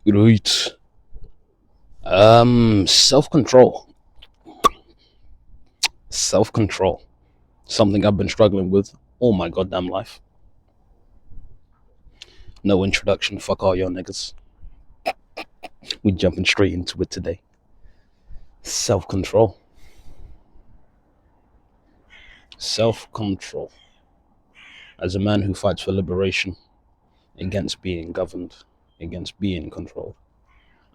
Right. Self-control. Self-control. Something I've been struggling with all my goddamn life. No introduction. Fuck all your niggas. We jumping straight into it today. Self-control. Self-control. As a man who fights for liberation against being governed, against being controlled,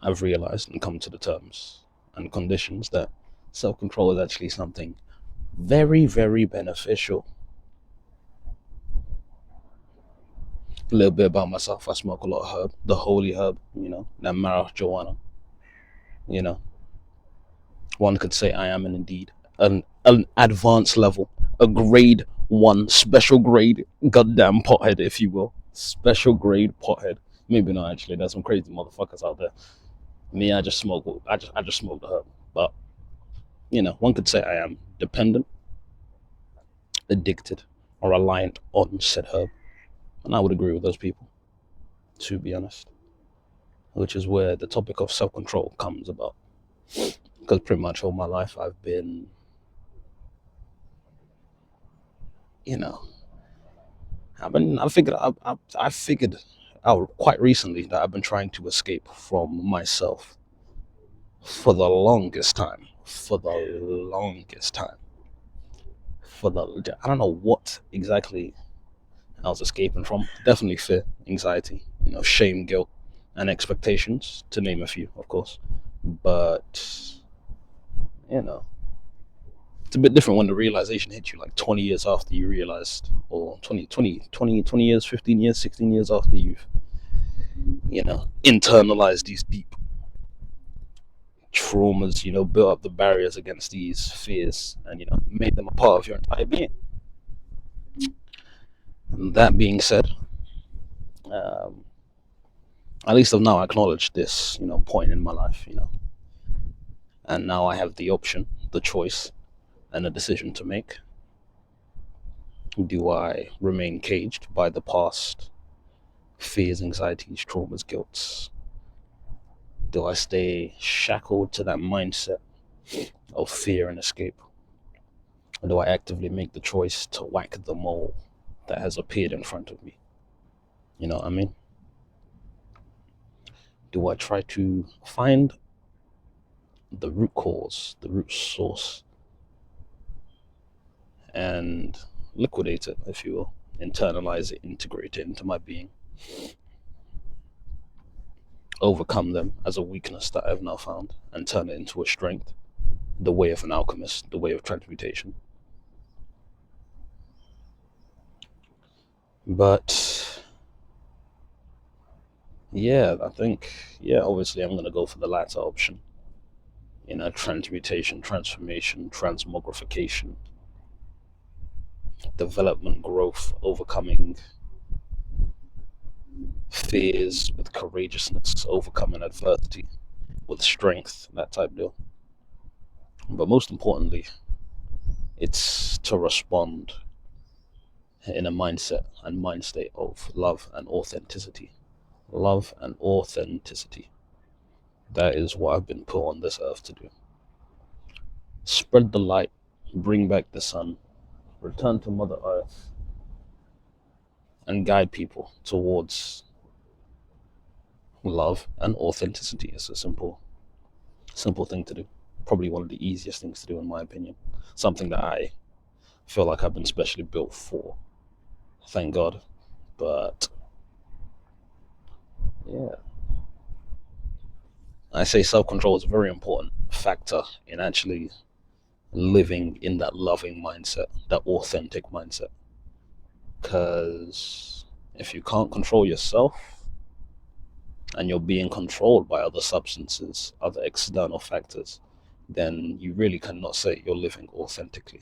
I've realized and come to the terms and conditions that self-control is actually something very, very beneficial. A little bit about myself. I smoke a lot of herb, the holy herb, that marijuana. You know, one could say I am indeed an advanced level, a grade one, special grade, goddamn pothead, if you will. Special grade pothead. Maybe not actually. There's some crazy motherfuckers out there. Me, I just smoke. I just smoke the herb. But one could say I am dependent, addicted, or reliant on said herb, and I would agree with those people, to be honest. Which is where the topic of self-control comes about. Because pretty much all my life I've been, you know, I figured out quite recently that I've been trying to escape from myself for the longest time. For the longest time. I don't know what exactly I was escaping from. Definitely fear, anxiety, shame, guilt, and expectations, to name a few, of course. But you know, it's a bit different when the realization hits you like 20 years after you realized, or 20 years, 15 years, 16 years after you've, internalized these deep traumas, built up the barriers against these fears and, made them a part of your entire being. And that being said, um, at least I've now acknowledged this, point in my life, and now I have the option, the choice, and a decision to make. Do I remain caged by the past fears, anxieties, traumas, guilts? Do I stay shackled to that mindset of fear and escape? Or do I actively make the choice to whack the mole that has appeared in front of me? You know what I mean? Do I try to find the root cause, the root source, and liquidate it, if you will, internalize it, integrate it into my being, overcome them as a weakness that I've now found, and turn it into a strength, the way of an alchemist, the way of transmutation? But yeah, I think, obviously I'm going to go for the latter option. Transmutation, transformation, transmogrification, development, growth, overcoming fears with courageousness, overcoming adversity with strength, that type deal. But most importantly, it's to respond in a mindset and mind state of love and authenticity. Love and authenticity. That is what I've been put on this earth to do. Spread the light, bring back the sun, return to Mother Earth, and guide people towards love and authenticity. It's a simple thing to do. Probably one of the easiest things to do, in my opinion. Something that I feel like I've been specially built for. Thank God. But yeah, I say self-control is a very important factor in actually living in that loving mindset, that authentic mindset. Because if you can't control yourself and you're being controlled by other substances, other external factors, then you really cannot say you're living authentically.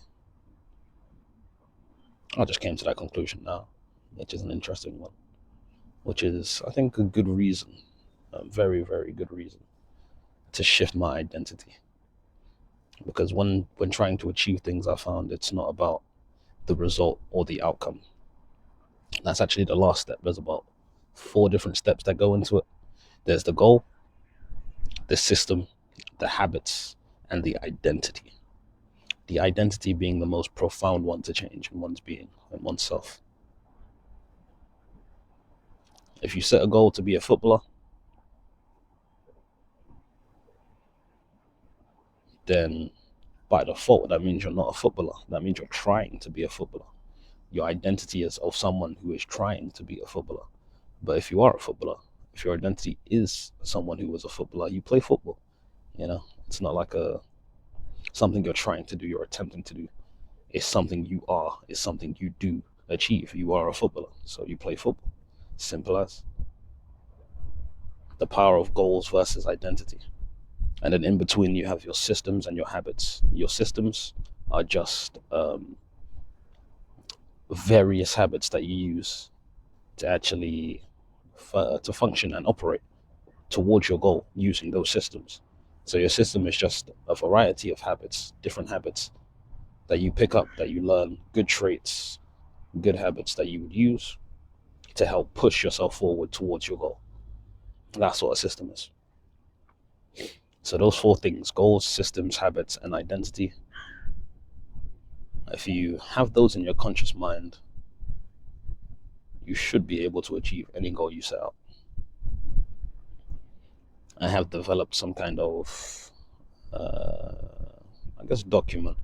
I just came to that conclusion now, which is an interesting one, which is, I think, a good reason, a very, very good reason to shift my identity. Because when trying to achieve things, I found it's not about the result or the outcome. That's actually the last step. There's about 4 different steps that go into it. There's the goal, the system, the habits, and the identity. The identity being the most profound one to change in one's being and oneself. If you set a goal to be a footballer, then by default, that means you're not a footballer. That means you're trying to be a footballer. Your identity is of someone who is trying to be a footballer. But if you are a footballer, if your identity is someone who was a footballer, you play football. It's not like something you're trying to do, you're attempting to do. It's something you are, it's something you do achieve. You are a footballer, so you play football. Simple as. The power of goals versus identity. And then in between, you have your systems and your habits. Your systems are just various habits that you use to actually to function and operate towards your goal using those systems. So your system is just a variety of habits, different habits that you pick up, that you learn, good traits, good habits that you would use to help push yourself forward towards your goal. That's what a system is. So those four things: goals, systems, habits, and identity. If you have those in your conscious mind, you should be able to achieve any goal you set out. I have developed some kind of, document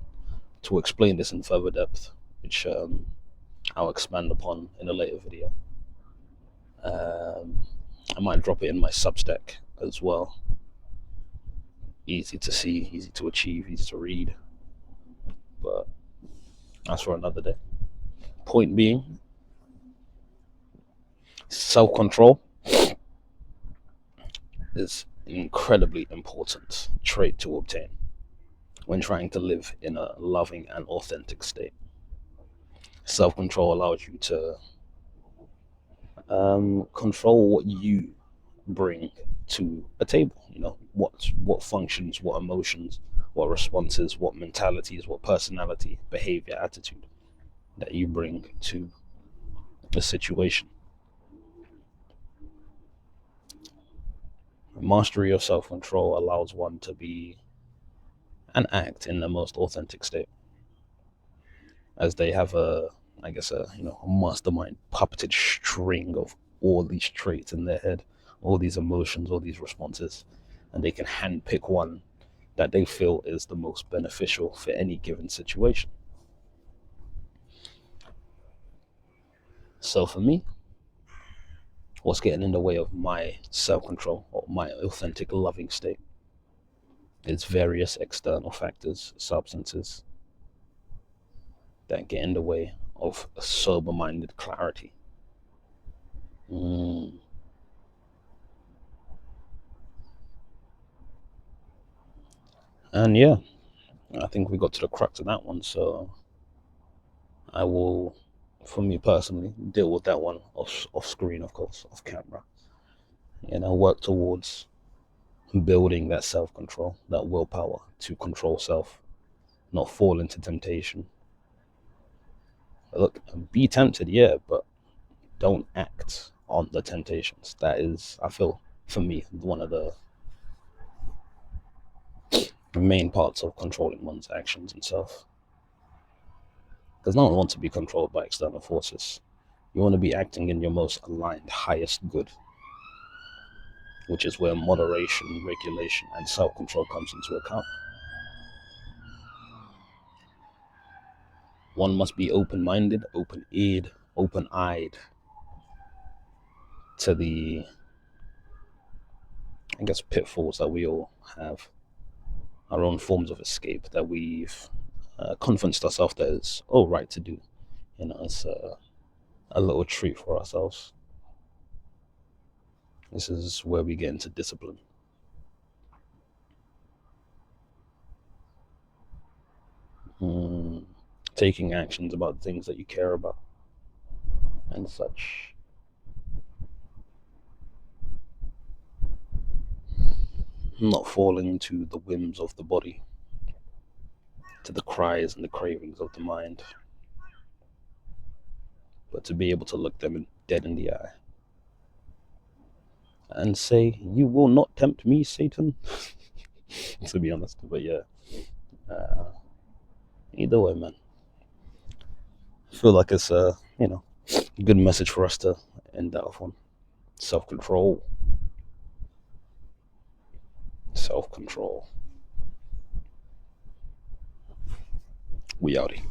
to explain this in further depth, which I'll expand upon in a later video. I might drop it in my Substack as well. Easy to see, easy to achieve, easy to read. But that's for another day. Point being, self-control is an incredibly important trait to obtain when trying to live in a loving and authentic state. Self-control allows you to control what you bring to a table. What functions, what emotions, what responses, what mentalities, what personality, behavior, attitude that you bring to a situation. Mastery of self-control allows one to be and act in the most authentic state, as they have a mastermind puppeted string of all these traits in their head, all these emotions, all these responses, and they can handpick one that they feel is the most beneficial for any given situation. So for me, what's getting in the way of my self-control or my authentic loving state is various external factors, substances that get in the way of a sober-minded clarity. And yeah, I think we got to the crux of that one. So I will, for me personally, deal with that one off screen, of course, off camera. Work towards building that self-control, that willpower to control self, not fall into temptation. Look, be tempted, yeah, but don't act on the temptations. That is, I feel, for me, one of the main parts of controlling one's actions and self. Because no one wants to be controlled by external forces. You want to be acting in your most aligned, highest good, which is where moderation, regulation, and self-control comes into account. One must be open-minded, open-eared, open-eyed to the, pitfalls that we all have, our own forms of escape that we've convinced ourselves that it's all right to do. It's a little treat for ourselves. This is where we get into discipline. Taking actions about things that you care about and such. Not falling to the whims of the body, to the cries and the cravings of the mind, but to be able to look them dead in the eye and say, "You will not tempt me, Satan." To be honest, but yeah, uh, either way, man, I feel like it's a good message for us to end that off on. Self-control, self-control. We outie.